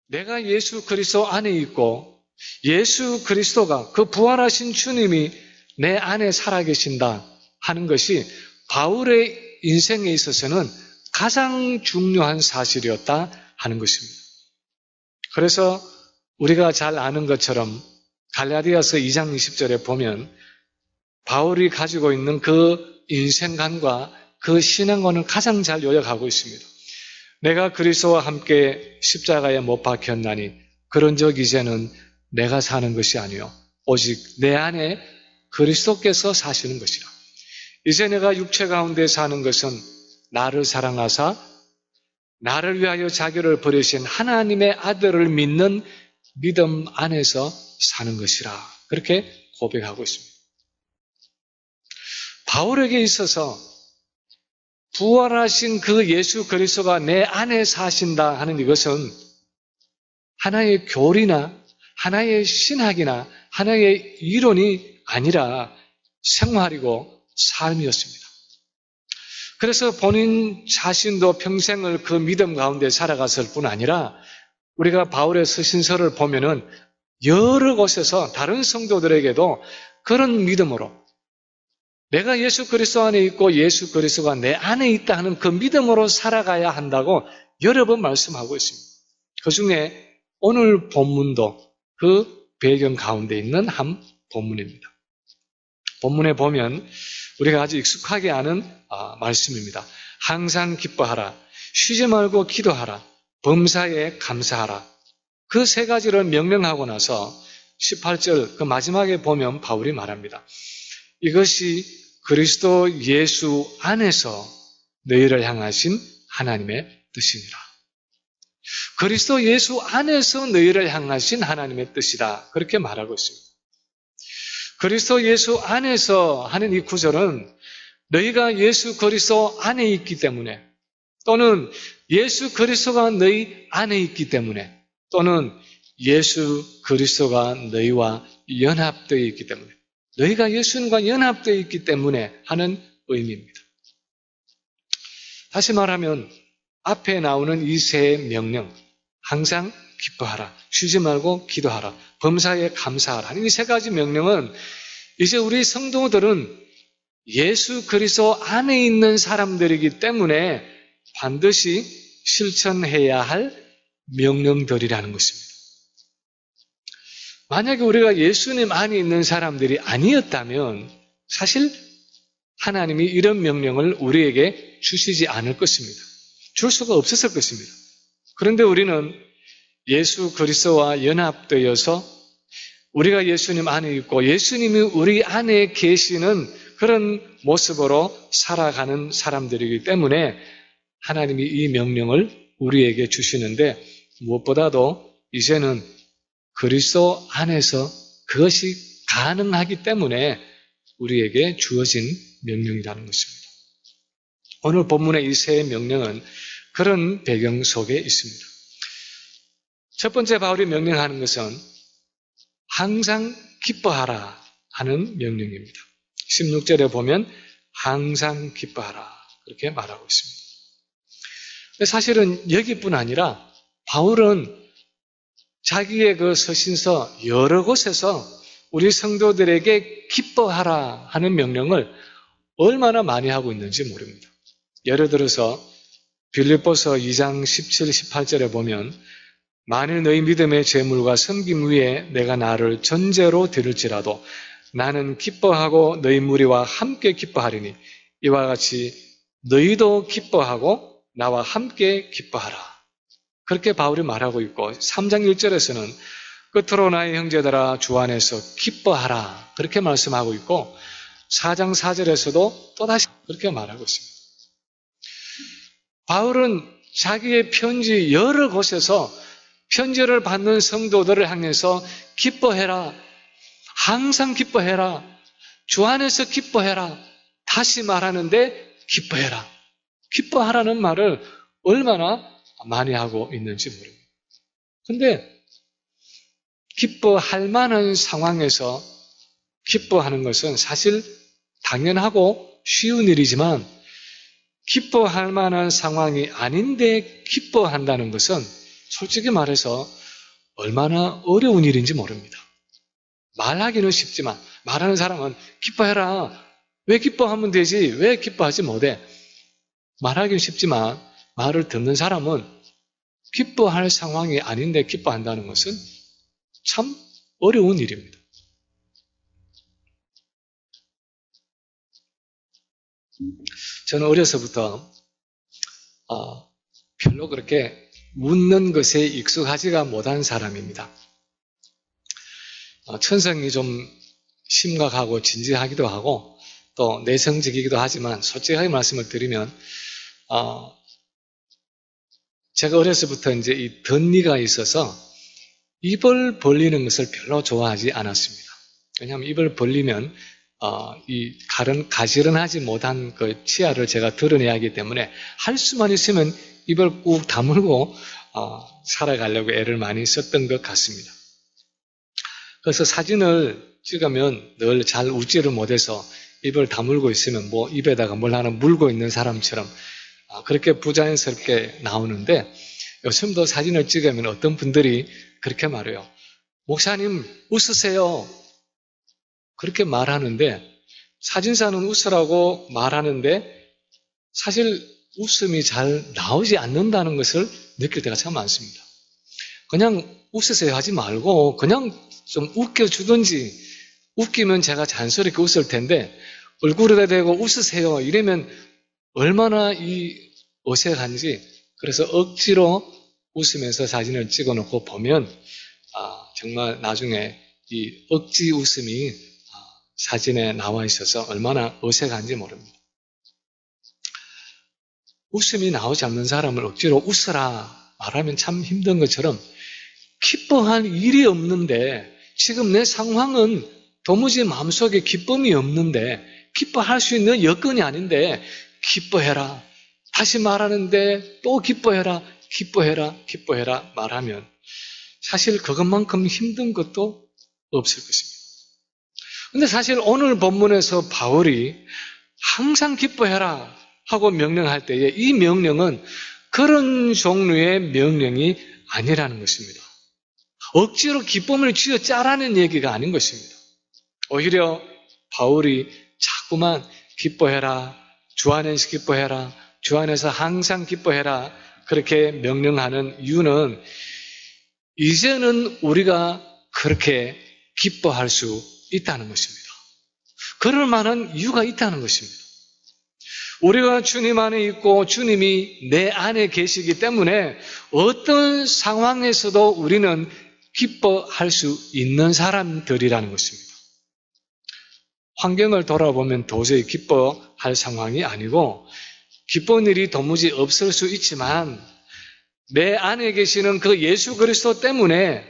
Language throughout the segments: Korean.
내가 예수 그리스도 안에 있고 예수 그리스도가 그 부활하신 주님이 내 안에 살아계신다 하는 것이 바울의 인생에 있어서는 가장 중요한 사실이었다 하는 것입니다. 그래서 우리가 잘 아는 것처럼 갈라디아서 2장 20절에 보면 바울이 가지고 있는 그 인생관과 그 신앙관을 가장 잘 요약하고 있습니다. 내가 그리스도와 함께 십자가에 못 박혔나니 그런즉 이제는 내가 사는 것이 아니요 오직 내 안에 그리스도께서 사시는 것이라. 이제 내가 육체 가운데 사는 것은 나를 사랑하사 나를 위하여 자기를 버리신 하나님의 아들을 믿는 믿음 안에서 사는 것이라. 그렇게 고백하고 있습니다. 바울에게 있어서 부활하신 그 예수 그리스도가 내 안에 사신다 하는 이것은 하나의 교리나 하나의 신학이나 하나의 이론이 아니라 생활이고 삶이었습니다. 그래서 본인 자신도 평생을 그 믿음 가운데 살아갔을 뿐 아니라 우리가 바울의 서신서를 보면은 여러 곳에서 다른 성도들에게도 그런 믿음으로 내가 예수 그리스도 안에 있고 예수 그리스도가 내 안에 있다 하는 그 믿음으로 살아가야 한다고 여러 번 말씀하고 있습니다. 그 중에 오늘 본문도 그 배경 가운데 있는 한 본문입니다. 본문에 보면 우리가 아주 익숙하게 아는 말씀입니다. 항상 기뻐하라, 쉬지 말고 기도하라, 범사에 감사하라. 그 세 가지를 명령하고 나서 18절 그 마지막에 보면 바울이 말합니다. 이것이 그리스도 예수 안에서 너희를 향하신 하나님의 뜻이니라. 그리스도 예수 안에서 너희를 향하신 하나님의 뜻이다. 그렇게 말하고 있습니다. 그리스도 예수 안에서 하는 이 구절은 너희가 예수 그리스도 안에 있기 때문에 또는 예수 그리스도가 너희 안에 있기 때문에 또는 예수 그리스도가 너희와 연합되어 있기 때문에 너희가 예수님과 연합되어 있기 때문에 하는 의미입니다. 다시 말하면 앞에 나오는 이 세 명령, 항상 기뻐하라, 쉬지 말고 기도하라, 범사에 감사하라 하는 이 세 가지 명령은 이제 우리 성도들은 예수 그리스도 안에 있는 사람들이기 때문에 반드시 실천해야 할 명령들이라는 것입니다. 만약에 우리가 예수님 안에 있는 사람들이 아니었다면 사실 하나님이 이런 명령을 우리에게 주시지 않을 것입니다. 줄 수가 없었을 것입니다. 그런데 우리는 예수 그리스도와 연합되어서 우리가 예수님 안에 있고 예수님이 우리 안에 계시는 그런 모습으로 살아가는 사람들이기 때문에 하나님이 이 명령을 우리에게 주시는데 무엇보다도 이제는 그리스도 안에서 그것이 가능하기 때문에 우리에게 주어진 명령이라는 것입니다. 오늘 본문의 이 세 명령은 그런 배경 속에 있습니다. 첫 번째 바울이 명령하는 것은 항상 기뻐하라 하는 명령입니다. 16절에 보면 항상 기뻐하라 그렇게 말하고 있습니다. 사실은 여기뿐 아니라 바울은 자기의 그 서신서 여러 곳에서 우리 성도들에게 기뻐하라 하는 명령을 얼마나 많이 하고 있는지 모릅니다. 예를 들어서 빌립보서 2장 17, 18절에 보면 만일 너희 믿음의 재물과 섬김 위에 내가 나를 전제로 드릴지라도 나는 기뻐하고 너희 무리와 함께 기뻐하리니 이와 같이 너희도 기뻐하고 나와 함께 기뻐하라. 그렇게 바울이 말하고 있고 3장 1절에서는 끝으로 나의 형제들아 주 안에서 기뻐하라. 그렇게 말씀하고 있고 4장 4절에서도 또다시 그렇게 말하고 있습니다. 바울은 자기의 편지 여러 곳에서 편지를 받는 성도들을 향해서 기뻐해라. 항상 기뻐해라. 주 안에서 기뻐해라. 다시 말하는데 기뻐해라. 기뻐하라는 말을 얼마나 많이 하고 있는지 모릅니다. 근데 기뻐할 만한 상황에서 기뻐하는 것은 사실 당연하고 쉬운 일이지만 기뻐할 만한 상황이 아닌데 기뻐한다는 것은 솔직히 말해서 얼마나 어려운 일인지 모릅니다. 말하기는 쉽지만 말하는 사람은 기뻐해라. 왜 기뻐하면 되지? 왜 기뻐하지 못해? 말하기는 쉽지만 말을 듣는 사람은 기뻐할 상황이 아닌데 기뻐한다는 것은 참 어려운 일입니다. 저는 어려서부터 별로 그렇게 묻는 것에 익숙하지가 못한 사람입니다. 천성이 좀 심각하고 진지하기도 하고 또 내성적이기도 하지만 솔직하게 말씀을 드리면 제가 어려서부터 이제 이 덧니가 있어서 입을 벌리는 것을 별로 좋아하지 않았습니다. 왜냐하면 입을 벌리면 이 가지런하지 못한 그 치아를 제가 드러내야 하기 때문에 할 수만 있으면 입을 꾹 다물고 살아가려고 애를 많이 썼던 것 같습니다. 그래서 사진을 찍으면 늘 잘 웃지를 못해서 입을 다물고 있으면 뭐 입에다가 뭘 하나 물고 있는 사람처럼 그렇게 부자연스럽게 나오는데 요즘도 사진을 찍으면 어떤 분들이 그렇게 말해요. 목사님 웃으세요. 그렇게 말하는데 사진사는 웃으라고 말하는데 사실 웃음이 잘 나오지 않는다는 것을 느낄 때가 참 많습니다. 그냥 웃으세요 하지 말고 그냥 좀 웃겨주든지 웃기면 제가 잔소리게 웃을 텐데 얼굴에 대고 웃으세요 이러면 얼마나 어색한지 그래서 억지로 웃으면서 사진을 찍어놓고 보면 정말 나중에 이 억지 웃음이 사진에 나와 있어서 얼마나 어색한지 모릅니다. 웃음이 나오지 않는 사람을 억지로 웃어라 말하면 참 힘든 것처럼 기뻐할 일이 없는데 지금 내 상황은 도무지 마음속에 기쁨이 없는데 기뻐할 수 있는 여건이 아닌데 기뻐해라. 다시 말하는데 또 기뻐해라. 기뻐해라 말하면 사실 그것만큼 힘든 것도 없을 것입니다. 근데 사실 오늘 본문에서 바울이 항상 기뻐해라 하고 명령할 때에 이 명령은 그런 종류의 명령이 아니라는 것입니다. 억지로 기쁨을 쥐어짜라는 얘기가 아닌 것입니다. 오히려 바울이 자꾸만 기뻐해라, 주 안에서 기뻐해라, 주 안에서 항상 기뻐해라 그렇게 명령하는 이유는 이제는 우리가 그렇게 기뻐할 수 있다는 것입니다. 그럴 만한 이유가 있다는 것입니다. 우리가 주님 안에 있고 주님이 내 안에 계시기 때문에 어떤 상황에서도 우리는 기뻐할 수 있는 사람들이라는 것입니다. 환경을 돌아보면 도저히 기뻐할 상황이 아니고 기쁜 일이 도무지 없을 수 있지만 내 안에 계시는 그 예수 그리스도 때문에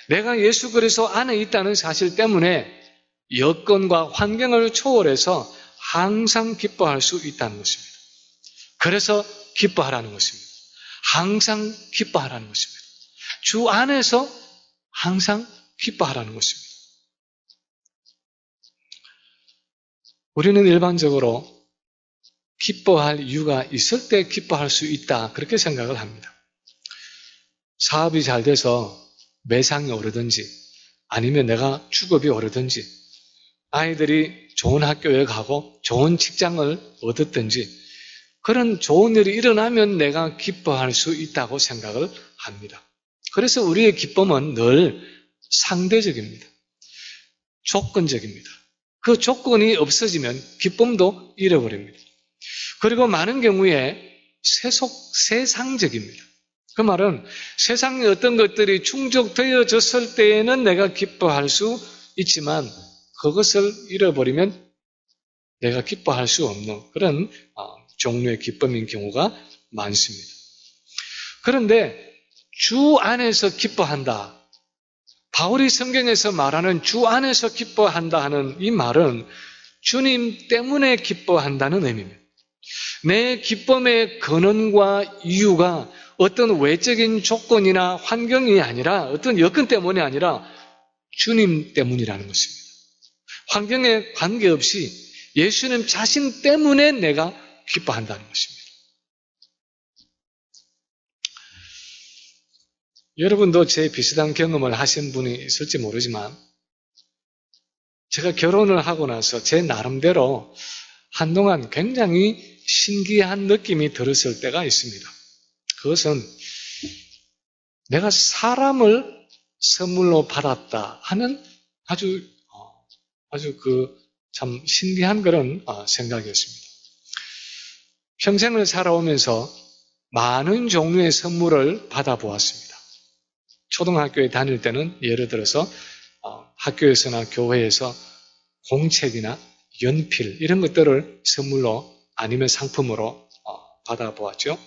내가 예수 그리스도 안에 있다는 사실 때문에 여건과 환경을 초월해서 항상 기뻐할 수 있다는 것입니다. 그래서 기뻐하라는 것입니다. 항상 기뻐하라는 것입니다. 주 안에서 항상 기뻐하라는 것입니다. 우리는 일반적으로 기뻐할 이유가 있을 때 기뻐할 수 있다 그렇게 생각을 합니다. 사업이 잘 돼서 매상이 오르든지 아니면 내가 주급이 오르든지 아이들이 좋은 학교에 가고 좋은 직장을 얻었든지 그런 좋은 일이 일어나면 내가 기뻐할 수 있다고 생각을 합니다. 그래서 우리의 기쁨은 늘 상대적입니다. 조건적입니다. 그 조건이 없어지면 기쁨도 잃어버립니다. 그리고 많은 경우에 세상적입니다. 그 말은 세상에 어떤 것들이 충족되어졌을 때에는 내가 기뻐할 수 있지만 그것을 잃어버리면 내가 기뻐할 수 없는 그런 종류의 기쁨인 경우가 많습니다. 그런데 주 안에서 기뻐한다. 바울이 성경에서 말하는 주 안에서 기뻐한다 하는 이 말은 주님 때문에 기뻐한다는 의미입니다. 내 기쁨의 근원과 이유가 어떤 외적인 조건이나 환경이 아니라 어떤 여건 때문이 아니라 주님 때문이라는 것입니다. 환경에 관계없이 예수님 자신 때문에 내가 기뻐한다는 것입니다. 여러분도 제 비슷한 경험을 하신 분이 있을지 모르지만 제가 결혼을 하고 나서 제 나름대로 한동안 굉장히 신기한 느낌이 들었을 때가 있습니다. 그것은 내가 사람을 선물로 받았다 하는 아주 참 신기한 그런 생각이었습니다. 평생을 살아오면서 많은 종류의 선물을 받아보았습니다. 초등학교에 다닐 때는 예를 들어서 학교에서나 교회에서 공책이나 연필 이런 것들을 선물로 아니면 상품으로 받아보았죠.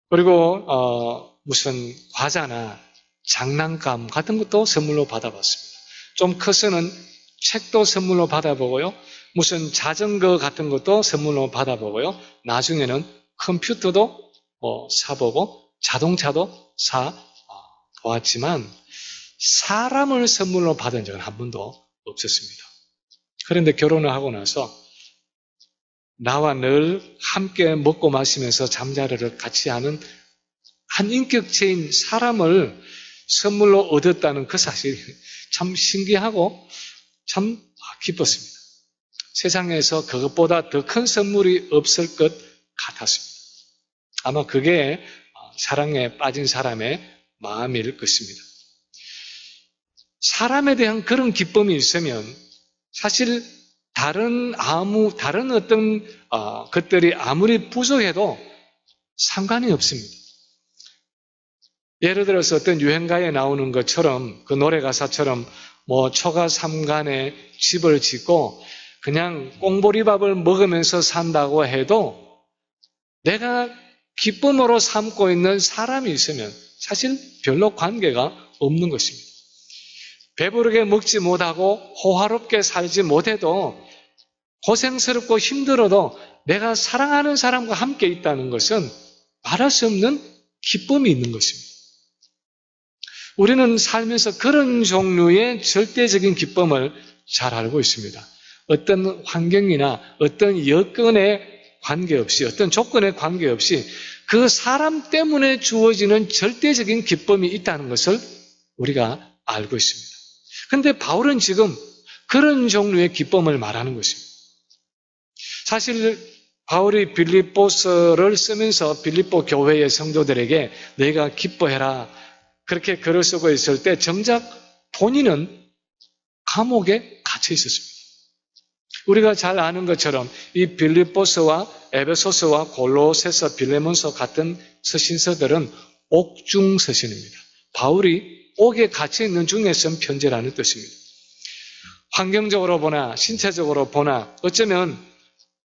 그리고 무슨 과자나 장난감 같은 것도 선물로 받아봤습니다. 좀 커서는 책도 선물로 받아보고요. 무슨 자전거 같은 것도 선물로 받아보고요. 나중에는 컴퓨터도 사보고 자동차도 사보았지만 사람을 선물로 받은 적은 한 번도 없었습니다. 그런데 결혼을 하고 나서 나와 늘 함께 먹고 마시면서 잠자리를 같이 하는 한 인격체인 사람을 선물로 얻었다는 그 사실이 참 신기하고 참 기뻤습니다. 세상에서 그것보다 더 큰 선물이 없을 것 같았습니다. 아마 그게 사랑에 빠진 사람의 마음일 것입니다. 사람에 대한 그런 기쁨이 있으면 사실 다른 어떤 것들이 아무리 부족해도 상관이 없습니다. 예를 들어서 어떤 유행가에 나오는 것처럼 그 노래 가사처럼 초가 삼간에 집을 짓고 그냥 꽁보리밥을 먹으면서 산다고 해도 내가 기쁨으로 삼고 있는 사람이 있으면 사실 별로 관계가 없는 것입니다. 배부르게 먹지 못하고 호화롭게 살지 못해도 고생스럽고 힘들어도 내가 사랑하는 사람과 함께 있다는 것은 말할 수 없는 기쁨이 있는 것입니다. 우리는 살면서 그런 종류의 절대적인 기쁨을 잘 알고 있습니다. 어떤 환경이나 어떤 여건에 관계없이 어떤 조건에 관계없이 그 사람 때문에 주어지는 절대적인 기쁨이 있다는 것을 우리가 알고 있습니다. 그런데 바울은 지금 그런 종류의 기쁨을 말하는 것입니다. 사실 바울이 빌립보서를 쓰면서 빌립보 교회의 성도들에게 너희가 기뻐해라 그렇게 글을 쓰고 있을 때 정작 본인은 감옥에 갇혀 있었습니다. 우리가 잘 아는 것처럼 이 빌립보서와 에베소서와 골로새서, 빌레몬서 같은 서신서들은 옥중 서신입니다. 바울이 옥에 갇혀 있는 중에 쓴 편지라는 뜻입니다. 환경적으로 보나 신체적으로 보나 어쩌면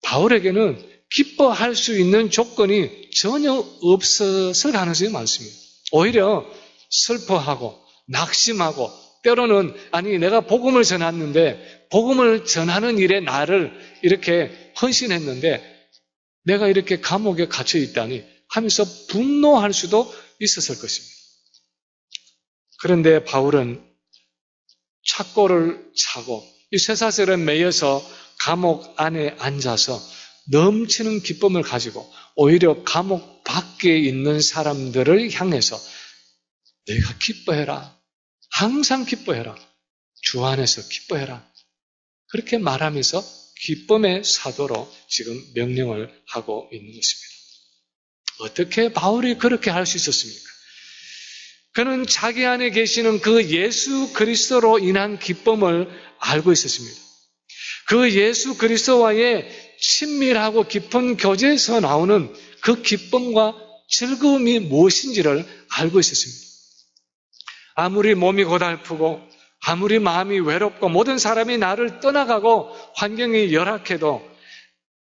바울에게는 기뻐할 수 있는 조건이 전혀 없었을 가능성이 많습니다. 오히려 슬퍼하고 낙심하고 때로는 내가 복음을 전했는데 복음을 전하는 일에 나를 이렇게 헌신했는데 내가 이렇게 감옥에 갇혀 있다니 하면서 분노할 수도 있었을 것입니다. 그런데 바울은 착고를 차고 이 쇠사슬에 매여서 감옥 안에 앉아서 넘치는 기쁨을 가지고 오히려 감옥 밖에 있는 사람들을 향해서 내가 기뻐해라. 항상 기뻐해라. 주 안에서 기뻐해라. 그렇게 말하면서 기쁨의 사도로 지금 명령을 하고 있는 것입니다. 어떻게 바울이 그렇게 할 수 있었습니까? 그는 자기 안에 계시는 그 예수 그리스도로 인한 기쁨을 알고 있었습니다. 그 예수 그리스도와의 친밀하고 깊은 교제에서 나오는 그 기쁨과 즐거움이 무엇인지를 알고 있었습니다. 아무리 몸이 고달프고 아무리 마음이 외롭고 모든 사람이 나를 떠나가고 환경이 열악해도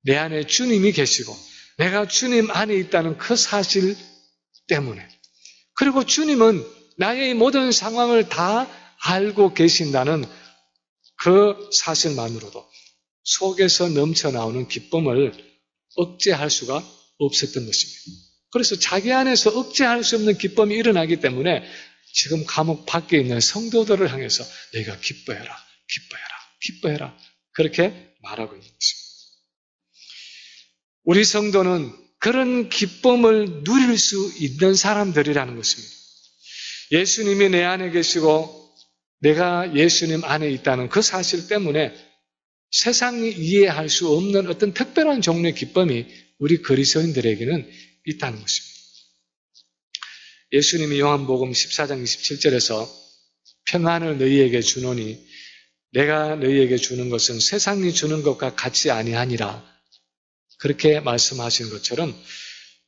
내 안에 주님이 계시고 내가 주님 안에 있다는 그 사실 때문에 그리고 주님은 나의 모든 상황을 다 알고 계신다는 그 사실만으로도 속에서 넘쳐나오는 기쁨을 억제할 수가 없었던 것입니다. 그래서 자기 안에서 억제할 수 없는 기쁨이 일어나기 때문에 지금 감옥 밖에 있는 성도들을 향해서 내가 기뻐해라, 기뻐해라, 기뻐해라 그렇게 말하고 있는 것입니다. 우리 성도는 그런 기쁨을 누릴 수 있는 사람들이라는 것입니다. 예수님이 내 안에 계시고 내가 예수님 안에 있다는 그 사실 때문에 세상이 이해할 수 없는 어떤 특별한 종류의 기쁨이 우리 그리스도인들에게는 있다는 것입니다. 예수님이 요한복음 14장 27절에서 평안을 너희에게 주노니 내가 너희에게 주는 것은 세상이 주는 것과 같이 아니하니라, 그렇게 말씀하신 것처럼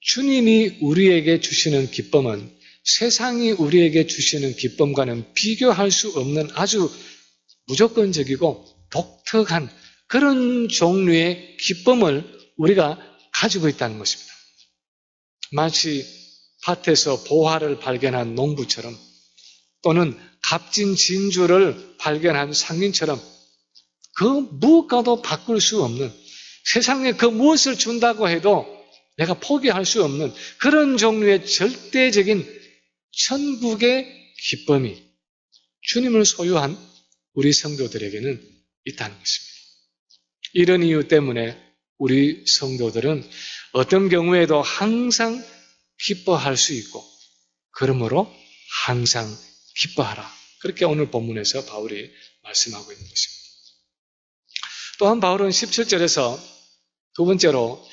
주님이 우리에게 주시는 기쁨은 세상이 우리에게 주시는 기쁨과는 비교할 수 없는 아주 무조건적이고 독특한 그런 종류의 기쁨을 우리가 가지고 있다는 것입니다. 마치 밭에서 보화를 발견한 농부처럼, 또는 값진 진주를 발견한 상인처럼 그 무엇과도 바꿀 수 없는, 세상에 그 무엇을 준다고 해도 내가 포기할 수 없는 그런 종류의 절대적인 천국의 기쁨이 주님을 소유한 우리 성도들에게는 있다는 것입니다. 이런 이유 때문에 우리 성도들은 어떤 경우에도 항상 기뻐할 수 있고, 그러므로 항상 기뻐하라, 그렇게 오늘 본문에서 바울이 말씀하고 있는 것입니다. 또한 바울은 17절에서 두 번째로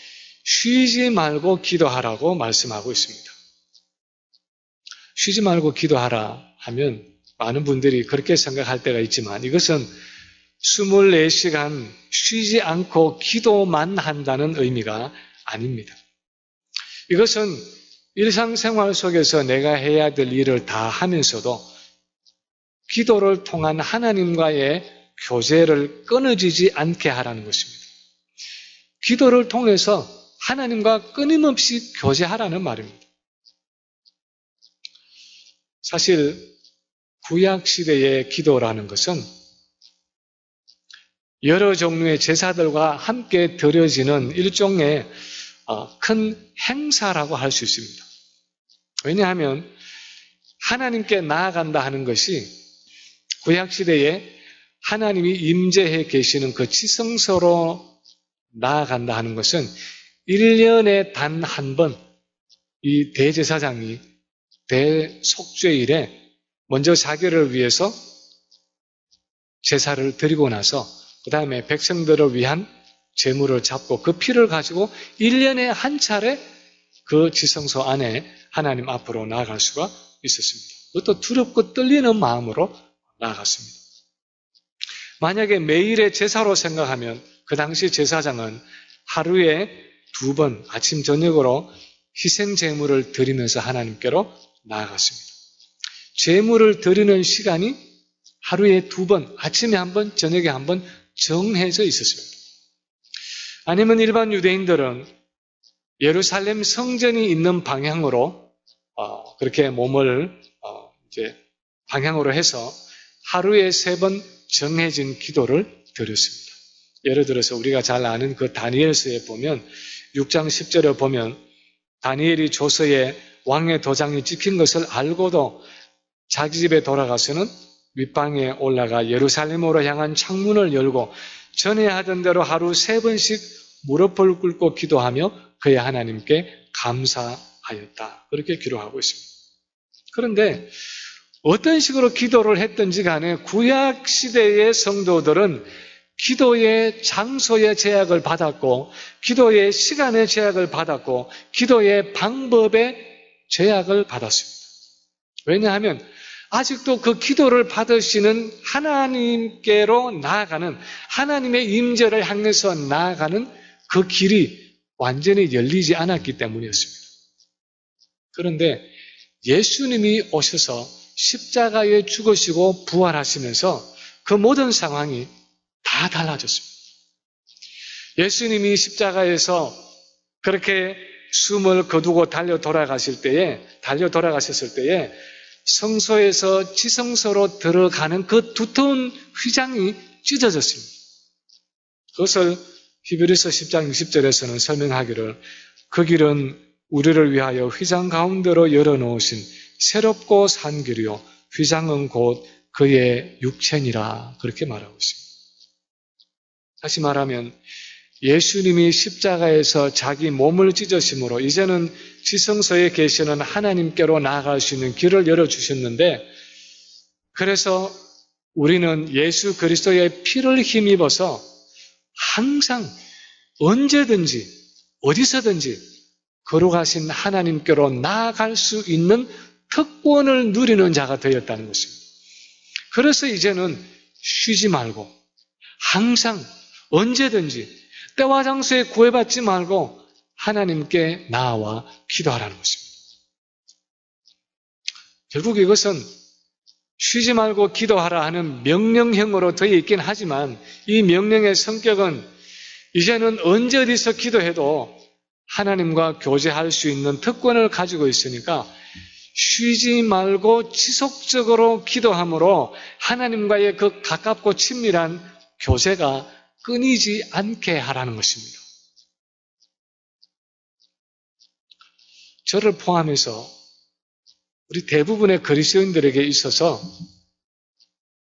쉬지 말고 기도하라고 말씀하고 있습니다. 쉬지 말고 기도하라 하면 많은 분들이 그렇게 생각할 때가 있지만, 이것은 24시간 쉬지 않고 기도만 한다는 의미가 아닙니다. 이것은 일상생활 속에서 내가 해야 될 일을 다 하면서도 기도를 통한 하나님과의 교제를 끊어지지 않게 하라는 것입니다. 기도를 통해서 하나님과 끊임없이 교제하라는 말입니다. 사실 구약시대의 기도라는 것은 여러 종류의 제사들과 함께 드려지는 일종의 큰 행사라고 할 수 있습니다. 왜냐하면 하나님께 나아간다 하는 것이 구약시대에 하나님이 임재해 계시는 그 지성소로 나아간다 하는 것은 1년에 단 한 번 이 대제사장이 대속죄일에 먼저 자기를 위해서 제사를 드리고 나서 그 다음에 백성들을 위한 제물을 잡고 그 피를 가지고 1년에 한 차례 그 지성소 안에 하나님 앞으로 나아갈 수가 있었습니다. 그것도 두렵고 떨리는 마음으로 나아갔습니다. 만약에 매일의 제사로 생각하면 그 당시 제사장은 하루에 2번 아침 저녁으로 희생 제물을 드리면서 하나님께로 나아갔습니다. 제물을 드리는 시간이 하루에 2번, 아침에 1번, 저녁에 1번 정해져 있었습니다. 아니면 일반 유대인들은 예루살렘 성전이 있는 방향으로 그렇게 몸을 방향으로 해서 하루에 3번 정해진 기도를 드렸습니다. 예를 들어서 우리가 잘 아는 그 다니엘서에 보면 6장 10절에 보면 다니엘이 조서에 왕의 도장이 찍힌 것을 알고도 자기 집에 돌아가서는 윗방에 올라가 예루살렘으로 향한 창문을 열고 전에 하던 대로 하루 3번씩 무릎을 꿇고 기도하며 그의 하나님께 감사하였다, 그렇게 기록하고 있습니다. 그런데 어떤 식으로 기도를 했든지 간에 구약 시대의 성도들은 기도의 장소의 제약을 받았고, 기도의 시간의 제약을 받았고, 기도의 방법의 제약을 받았습니다. 왜냐하면 아직도 그 기도를 받으시는 하나님께로 나아가는, 하나님의 임재를 향해서 나아가는 그 길이 완전히 열리지 않았기 때문이었습니다. 그런데 예수님이 오셔서 십자가에 죽으시고 부활하시면서 그 모든 상황이 다 달라졌습니다. 예수님이 십자가에서 그렇게 숨을 거두고 달려 돌아가셨을 때에 성소에서 지성소로 들어가는 그 두터운 휘장이 찢어졌습니다. 그것을 히브리서 10장 60절에서는 설명하기를 그 길은 우리를 위하여 휘장 가운데로 열어놓으신 새롭고 산 길이요 휘장은 곧 그의 육체니라, 그렇게 말하고 있습니다. 다시 말하면 예수님이 십자가에서 자기 몸을 찢으심으로 이제는 지성소에 계시는 하나님께로 나아갈 수 있는 길을 열어주셨는데, 그래서 우리는 예수 그리스도의 피를 힘입어서 항상 언제든지 어디서든지 거룩하신 하나님께로 나아갈 수 있는 특권을 누리는 자가 되었다는 것입니다. 그래서 이제는 쉬지 말고 항상 언제든지 때와 장소에 구애받지 말고 하나님께 나아와 기도하라는 것입니다. 결국 이것은 쉬지 말고 기도하라 하는 명령형으로 되어 있긴 하지만 이 명령의 성격은 이제는 언제 어디서 기도해도 하나님과 교제할 수 있는 특권을 가지고 있으니까 쉬지 말고 지속적으로 기도함으로 하나님과의 그 가깝고 친밀한 교제가 끊이지 않게 하라는 것입니다. 저를 포함해서 우리 대부분의 그리스도인들에게 있어서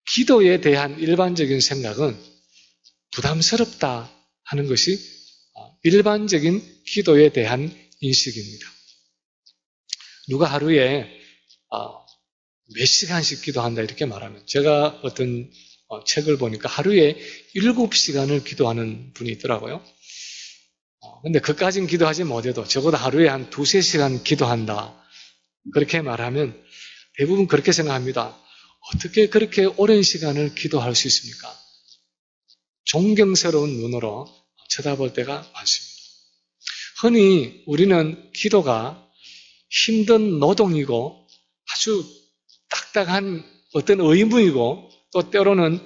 기도에 대한 일반적인 생각은 부담스럽다 하는 것이 일반적인 기도에 대한 인식입니다. 누가 하루에 몇 시간씩 기도한다 이렇게 말하면, 제가 어떤 책을 보니까 하루에 7시간을 기도하는 분이 있더라고요. 근데 그까진 기도하지 못해도 적어도 하루에 한 2-3시간 기도한다 그렇게 말하면 대부분 그렇게 생각합니다. 어떻게 그렇게 오랜 시간을 기도할 수 있습니까? 존경스러운 눈으로 쳐다볼 때가 많습니다. 흔히 우리는 기도가 힘든 노동이고 아주 딱딱한 어떤 의무이고 또 때로는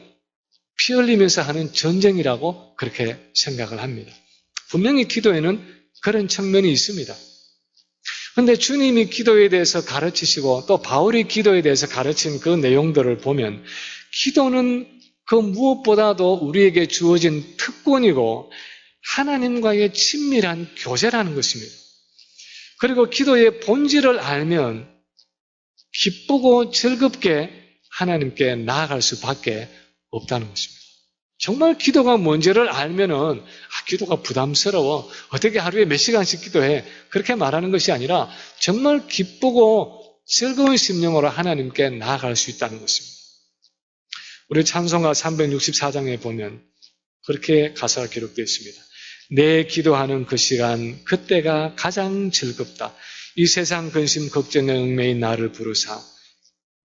피 흘리면서 하는 전쟁이라고 그렇게 생각을 합니다. 분명히 기도에는 그런 측면이 있습니다. 그런데 주님이 기도에 대해서 가르치시고 또 바울이 기도에 대해서 가르친 그 내용들을 보면 기도는 그 무엇보다도 우리에게 주어진 특권이고 하나님과의 친밀한 교제라는 것입니다. 그리고 기도의 본질을 알면 기쁘고 즐겁게 하나님께 나아갈 수밖에 없다는 것입니다. 정말 기도가 뭔지를 알면은 기도가 부담스러워, 어떻게 하루에 몇 시간씩 기도해, 그렇게 말하는 것이 아니라 정말 기쁘고 즐거운 심령으로 하나님께 나아갈 수 있다는 것입니다. 우리 찬송가 364장에 보면 그렇게 가사가 기록되어 있습니다. 내 기도하는 그 시간 그때가 가장 즐겁다. 이 세상 근심 걱정에 얽매인 나를 부르사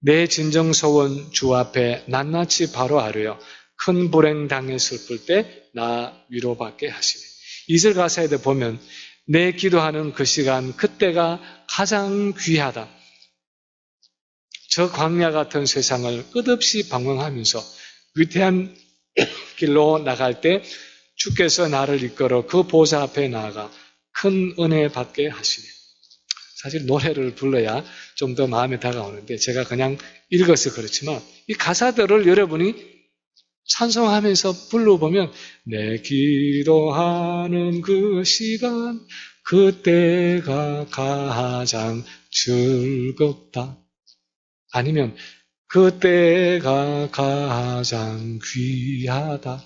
내 진정 소원 주 앞에 낱낱이 바로 아뢰어 큰 불행 당해 슬플 때 나 위로받게 하시네. 2절 가사에 보면 내 기도하는 그 시간 그때가 가장 귀하다. 저 광야 같은 세상을 끝없이 방황하면서 위태한 길로 나갈 때 주께서 나를 이끌어 그 보좌 앞에 나아가 큰 은혜 받게 하시네. 사실 노래를 불러야 좀 더 마음에 다가오는데 제가 그냥 읽어서 그렇지만 이 가사들을 여러분이 찬송하면서 불러보면 내 기도하는 그 시간 그때가 가장 즐겁다. 아니면 그때가 가장 귀하다.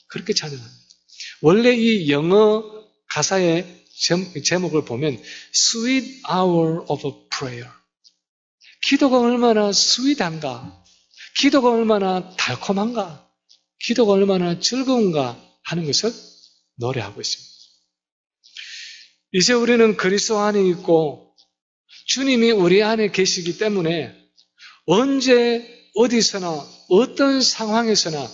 그렇게 찬양합니다. 원래 이 영어 가사의 제목을 보면 Sweet hour of prayer. 기도가 얼마나 스윗한가, 기도가 얼마나 달콤한가, 기도가 얼마나 즐거운가 하는 것을 노래하고 있습니다. 이제 우리는 그리스도 안에 있고 주님이 우리 안에 계시기 때문에 언제 어디서나 어떤 상황에서나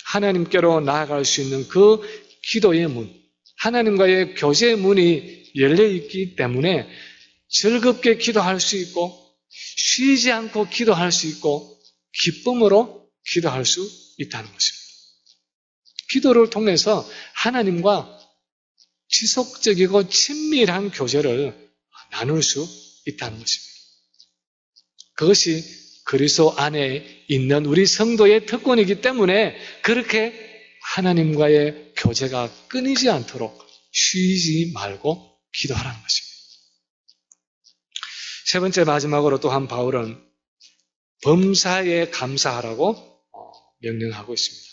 하나님께로 나아갈 수 있는 그 기도의 문, 하나님과의 교제의 문이 열려있기 때문에 즐겁게 기도할 수 있고 쉬지 않고 기도할 수 있고 기쁨으로 기도할 수 있다는 것입니다. 기도를 통해서 하나님과 지속적이고 친밀한 교제를 나눌 수 있다는 것입니다. 그것이 그리스도 안에 있는 우리 성도의 특권이기 때문에 그렇게 하나님과의 교제가 끊이지 않도록 쉬지 말고 기도하라는 것입니다. 세 번째 마지막으로 또한 바울은 범사에 감사하라고 명령하고 있습니다.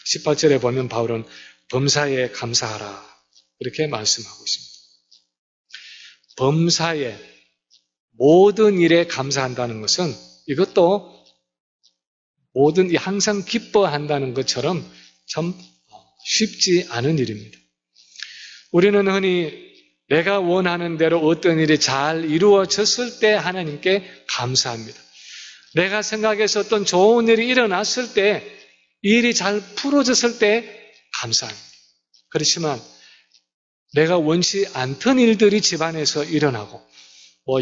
18절에 보면 바울은 범사에 감사하라. 이렇게 말씀하고 있습니다. 범사에 모든 일에 감사한다는 것은 이것도 모든 항상 기뻐한다는 것처럼 참 쉽지 않은 일입니다. 우리는 흔히 내가 원하는 대로 어떤 일이 잘 이루어졌을 때 하나님께 감사합니다. 내가 생각해서 어떤 좋은 일이 일어났을 때, 이 일이 잘 풀어졌을 때 감사합니다. 그렇지만 내가 원치 않던 일들이 집안에서 일어나고,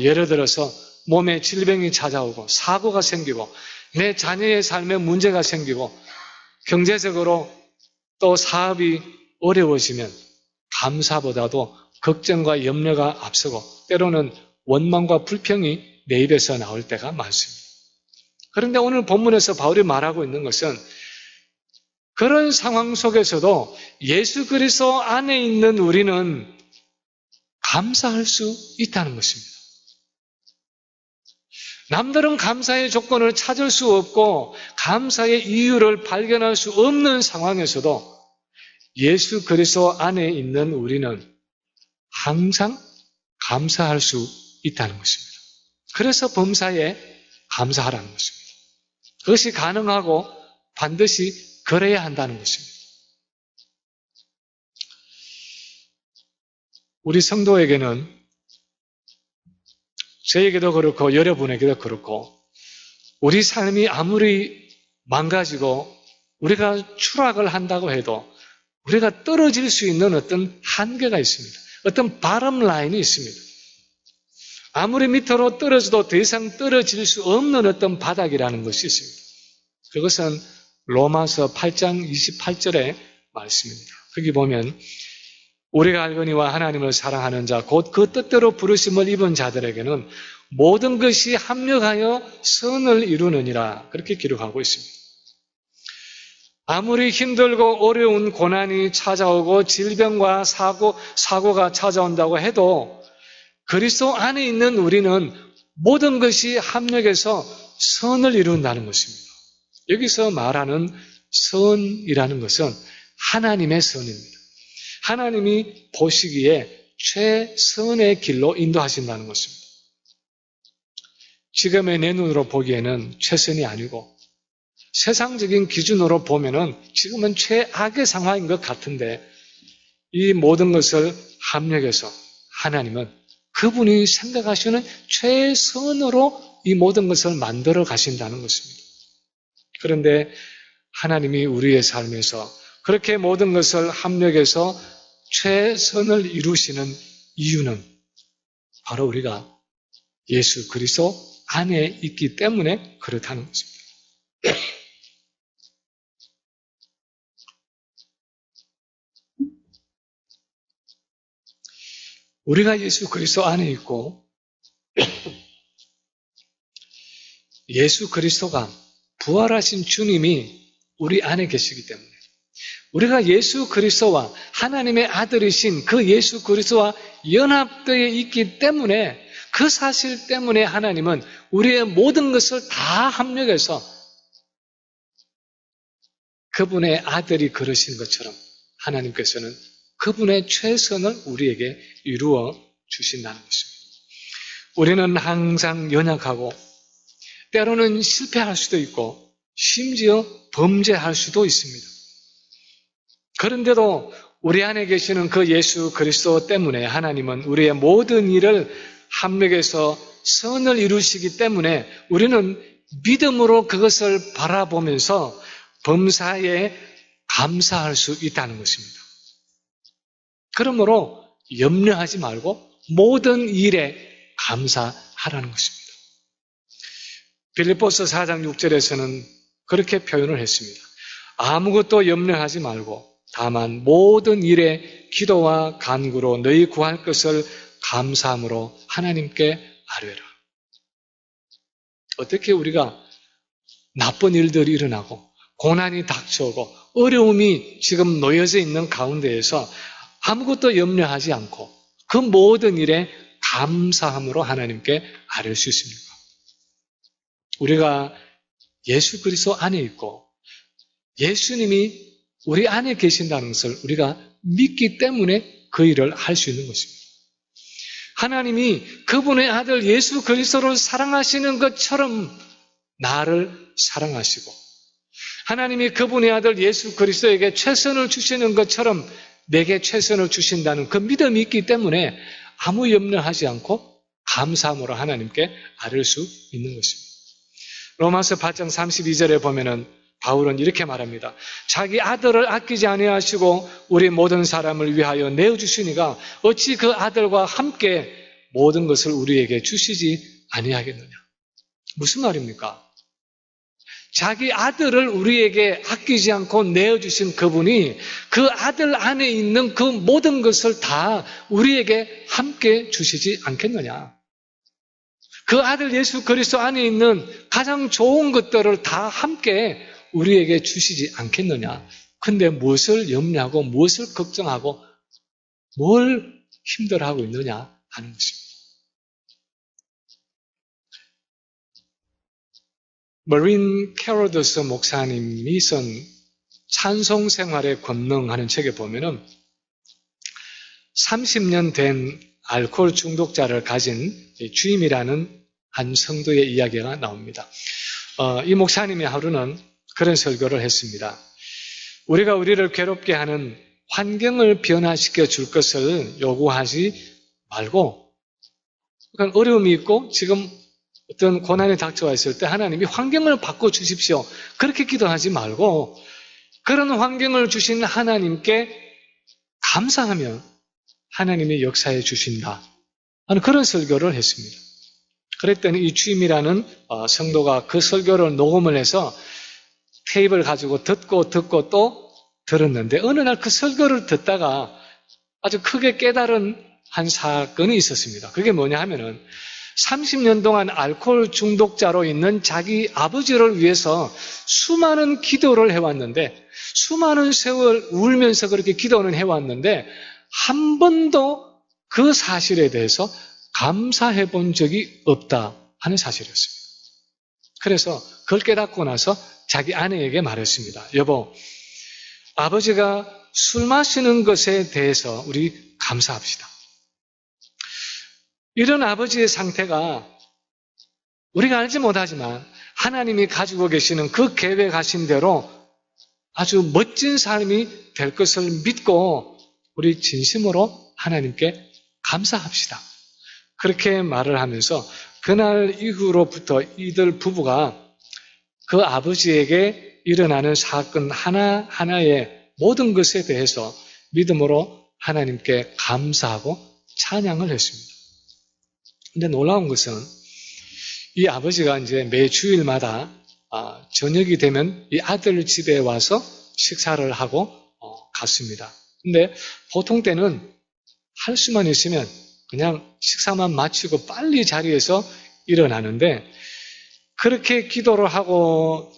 예를 들어서 몸에 질병이 찾아오고 사고가 생기고 내 자녀의 삶에 문제가 생기고 경제적으로 또 사업이 어려워지면 감사보다도 걱정과 염려가 앞서고 때로는 원망과 불평이 내 입에서 나올 때가 많습니다. 그런데 오늘 본문에서 바울이 말하고 있는 것은 그런 상황 속에서도 예수 그리스도 안에 있는 우리는 감사할 수 있다는 것입니다. 남들은 감사의 조건을 찾을 수 없고 감사의 이유를 발견할 수 없는 상황에서도 예수 그리스도 안에 있는 우리는 항상 감사할 수 있다는 것입니다. 그래서 범사에 감사하라는 것입니다. 그것이 가능하고 반드시 그래야 한다는 것입니다. 우리 성도에게는 저에게도 그렇고 여러분에게도 그렇고 우리 삶이 아무리 망가지고 우리가 추락을 한다고 해도 우리가 떨어질 수 있는 어떤 한계가 있습니다. 어떤 바람 라인이 있습니다. 아무리 밑으로 떨어져도 더 이상 떨어질 수 없는 어떤 바닥이라는 것이 있습니다. 그것은 로마서 8장 28절의 말씀입니다. 거기 보면 우리가 알거니와 하나님을 사랑하는 자 곧 그 뜻대로 부르심을 입은 자들에게는 모든 것이 합력하여 선을 이루느니라 그렇게 기록하고 있습니다. 아무리 힘들고 어려운 고난이 찾아오고 질병과 사고가 찾아온다고 해도 그리스도 안에 있는 우리는 모든 것이 합력해서 선을 이룬다는 것입니다. 여기서 말하는 선이라는 것은 하나님의 선입니다. 하나님이 보시기에 최선의 길로 인도하신다는 것입니다. 지금의 내 눈으로 보기에는 최선이 아니고 세상적인 기준으로 보면은 지금은 최악의 상황인 것 같은데 이 모든 것을 합력해서 하나님은 그분이 생각하시는 최선으로 이 모든 것을 만들어 가신다는 것입니다. 그런데 하나님이 우리의 삶에서 그렇게 모든 것을 합력해서 최선을 이루시는 이유는 바로 우리가 예수 그리스도 안에 있기 때문에 그렇다는 것입니다. 우리가 예수 그리스도 안에 있고 예수 그리스도가 부활하신 주님이 우리 안에 계시기 때문에 우리가 예수 그리스도와 하나님의 아들이신 그 예수 그리스도와 연합되어 있기 때문에 그 사실 때문에 하나님은 우리의 모든 것을 다 합력해서 그분의 아들이 그러신 것처럼 하나님께서는 그분의 최선을 우리에게 이루어 주신다는 것입니다. 우리는 항상 연약하고 때로는 실패할 수도 있고 심지어 범죄할 수도 있습니다. 그런데도 우리 안에 계시는 그 예수 그리스도 때문에 하나님은 우리의 모든 일을 합력해서 선을 이루시기 때문에 우리는 믿음으로 그것을 바라보면서 범사에 감사할 수 있다는 것입니다. 그러므로 염려하지 말고 모든 일에 감사하라는 것입니다. 빌립보서 4장 6절에서는 그렇게 표현을 했습니다. 아무것도 염려하지 말고 다만 모든 일에 기도와 간구로 너희 구할 것을 감사함으로 하나님께 아뢰라. 어떻게 우리가 나쁜 일들이 일어나고 고난이 닥쳐오고 어려움이 지금 놓여져 있는 가운데에서 아무것도 염려하지 않고 그 모든 일에 감사함으로 하나님께 아뢰 수 있습니까? 우리가 예수 그리스도 안에 있고 예수님이 우리 안에 계신다는 것을 우리가 믿기 때문에 그 일을 할 수 있는 것입니다. 하나님이 그분의 아들 예수 그리스도를 사랑하시는 것처럼 나를 사랑하시고, 하나님이 그분의 아들 예수 그리스도에게 최선을 주시는 것처럼 내게 최선을 주신다는 그 믿음이 있기 때문에 아무 염려하지 않고 감사함으로 하나님께 아뢰 수 있는 것입니다. 로마서 8장 32절에 보면은 바울은 이렇게 말합니다. 자기 아들을 아끼지 아니하시고 우리 모든 사람을 위하여 내어주시니가 어찌 그 아들과 함께 모든 것을 우리에게 주시지 아니하겠느냐. 무슨 말입니까? 자기 아들을 우리에게 아끼지 않고 내어주신 그분이 그 아들 안에 있는 그 모든 것을 다 우리에게 함께 주시지 않겠느냐. 그 아들 예수 그리스도 안에 있는 가장 좋은 것들을 다 함께 우리에게 주시지 않겠느냐. 근데 무엇을 염려하고 무엇을 걱정하고 뭘 힘들어하고 있느냐 하는 것입니다. 머린 캐로더스 목사님이 쓴 찬송 생활의 권능 하는 책에 보면은 30년 된 알코올 중독자를 가진 주임이라는 한 성도의 이야기가 나옵니다. 이 목사님이 하루는 그런 설교를 했습니다. 우리가 우리를 괴롭게 하는 환경을 변화시켜 줄 것을 요구하지 말고, 그러니까 어려움이 있고 지금 어떤 고난이 닥쳐와 있을 때 하나님이 환경을 바꿔주십시오. 그렇게 기도하지 말고 그런 환경을 주신 하나님께 감사하면 하나님이 역사해 주신다 하는 그런 설교를 했습니다. 그랬더니 이 주임이라는 성도가 그 설교를 녹음을 해서 테이프를 가지고 듣고 또 들었는데 어느 날 그 설교를 듣다가 아주 크게 깨달은 한 사건이 있었습니다. 그게 뭐냐 하면은 30년 동안 알코올 중독자로 있는 자기 아버지를 위해서 수많은 기도를 해왔는데, 수많은 세월 울면서 그렇게 기도는 해왔는데 한 번도 그 사실에 대해서 감사해 본 적이 없다 하는 사실이었습니다. 그래서 그걸 깨닫고 나서 자기 아내에게 말했습니다. 여보, 아버지가 술 마시는 것에 대해서 우리 감사합시다. 이런 아버지의 상태가 우리가 알지 못하지만 하나님이 가지고 계시는 그 계획하신 대로 아주 멋진 삶이 될 것을 믿고 우리 진심으로 하나님께 감사합시다. 그렇게 말을 하면서 그날 이후로부터 이들 부부가 그 아버지에게 일어나는 사건 하나하나의 모든 것에 대해서 믿음으로 하나님께 감사하고 찬양을 했습니다. 근데 놀라운 것은 이 아버지가 이제 매 주일마다 저녁이 되면 이 아들 집에 와서 식사를 하고 갔습니다. 근데 보통 때는 할 수만 있으면 그냥 식사만 마치고 빨리 자리에서 일어나는데, 그렇게 기도를 하고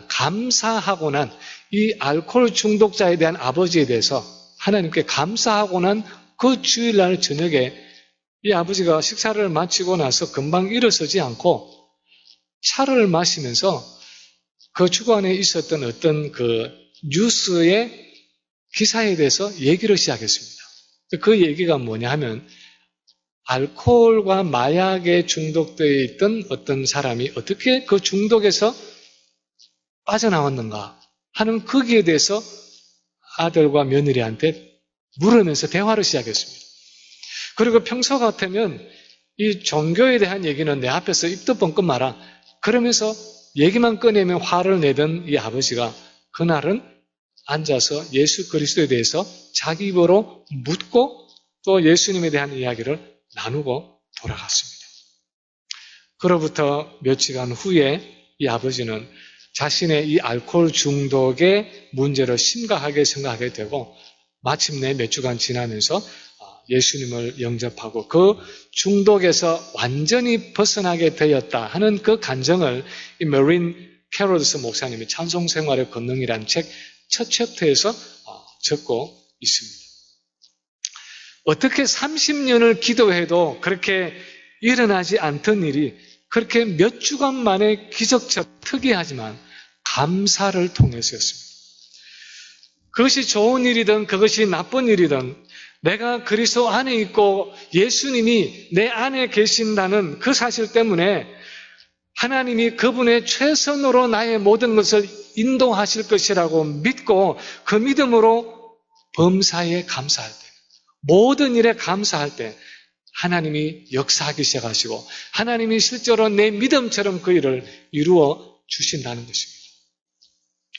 감사하고 난 이 알코올 중독자에 대한 아버지에 대해서 하나님께 감사하고 난 그 주일날 저녁에 이 아버지가 식사를 마치고 나서 금방 일어서지 않고 차를 마시면서 그 주간에 있었던 어떤 그 뉴스의 기사에 대해서 얘기를 시작했습니다. 그 얘기가 뭐냐 하면 알코올과 마약에 중독되어 있던 어떤 사람이 어떻게 그 중독에서 빠져나왔는가 하는 거기에 대해서 아들과 며느리한테 물으면서 대화를 시작했습니다. 그리고 평소 같으면 이 종교에 대한 얘기는 내 앞에서 입도 뻥끗 마라 그러면서 얘기만 꺼내면 화를 내던 이 아버지가 그날은 앉아서 예수 그리스도에 대해서 자기 입으로 묻고 또 예수님에 대한 이야기를 나누고 돌아갔습니다. 그로부터 며칠간 후에 이 아버지는 자신의 이 알코올 중독의 문제를 심각하게 생각하게 되고 마침내 몇 주간 지나면서 예수님을 영접하고 그 중독에서 완전히 벗어나게 되었다 하는 그 간증을 이 머린 캐로더스 목사님이 찬송생활의 권능이라는 책 첫 챕터에서 적고 있습니다. 어떻게 30년을 기도해도 그렇게 일어나지 않던 일이 그렇게 몇 주간 만에 기적적 특이하지만 감사를 통해서였습니다. 그것이 좋은 일이든 그것이 나쁜 일이든 내가 그리스도 안에 있고 예수님이 내 안에 계신다는 그 사실 때문에 하나님이 그분의 최선으로 나의 모든 것을 인도하실 것이라고 믿고 그 믿음으로 범사에 감사할 때, 모든 일에 감사할 때 하나님이 역사하기 시작하시고 하나님이 실제로 내 믿음처럼 그 일을 이루어 주신다는 것입니다.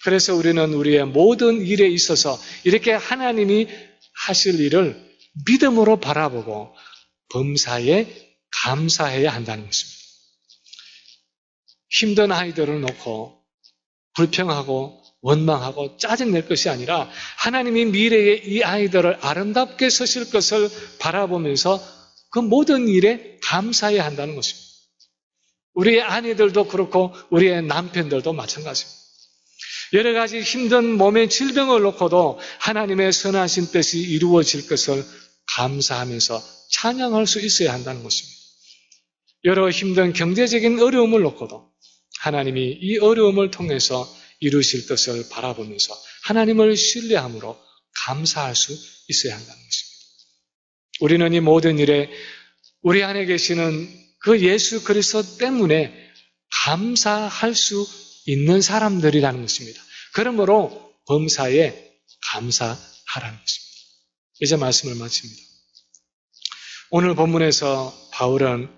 그래서 우리는 우리의 모든 일에 있어서 이렇게 하나님이 하실 일을 믿음으로 바라보고 범사에 감사해야 한다는 것입니다. 힘든 아이들을 놓고 불평하고 원망하고 짜증낼 것이 아니라 하나님이 미래에 이 아이들을 아름답게 쓰실 것을 바라보면서 그 모든 일에 감사해야 한다는 것입니다. 우리의 아내들도 그렇고 우리의 남편들도 마찬가지입니다. 여러 가지 힘든 몸의 질병을 놓고도 하나님의 선하신 뜻이 이루어질 것을 감사하면서 찬양할 수 있어야 한다는 것입니다. 여러 힘든 경제적인 어려움을 놓고도 하나님이 이 어려움을 통해서 이루실 뜻을 바라보면서 하나님을 신뢰함으로 감사할 수 있어야 한다는 것입니다. 우리는 이 모든 일에 우리 안에 계시는 그 예수 그리스도 때문에 감사할 수 있는 사람들이라는 것입니다. 그러므로 범사에 감사하라는 것입니다. 이제 말씀을 마칩니다. 오늘 본문에서 바울은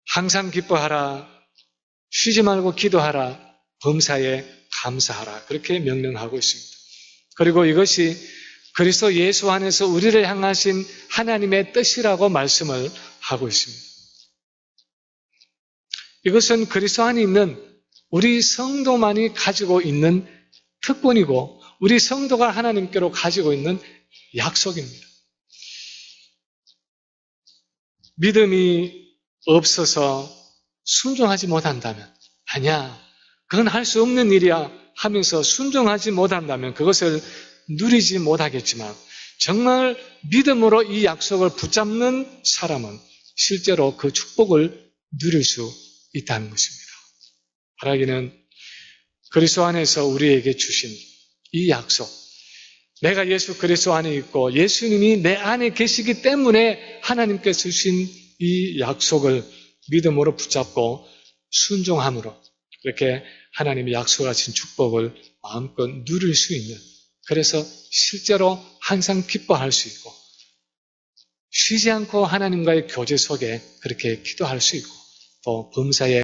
항상 기뻐하라, 쉬지 말고 기도하라, 범사에 감사하라 그렇게 명령하고 있습니다. 그리고 이것이 그리스도 예수 안에서 우리를 향하신 하나님의 뜻이라고 말씀을 하고 있습니다. 이것은 그리스도 안에 있는 우리 성도만이 가지고 있는 특권이고 우리 성도가 하나님께로 가지고 있는 약속입니다. 믿음이 없어서 순종하지 못한다면 아니야, 그건 할 수 없는 일이야 하면서 순종하지 못한다면 그것을 누리지 못하겠지만 정말 믿음으로 이 약속을 붙잡는 사람은 실제로 그 축복을 누릴 수 있다는 것입니다. 바라기는 그리스도 안에서 우리에게 주신 이 약속, 내가 예수 그리스도 안에 있고 예수님이 내 안에 계시기 때문에 하나님께서 주신 이 약속을 믿음으로 붙잡고 순종함으로 이렇게 하나님의 약속하신 축복을 마음껏 누릴 수 있는, 그래서 실제로 항상 기뻐할 수 있고 쉬지 않고 하나님과의 교제 속에 그렇게 기도할 수 있고 또 범사에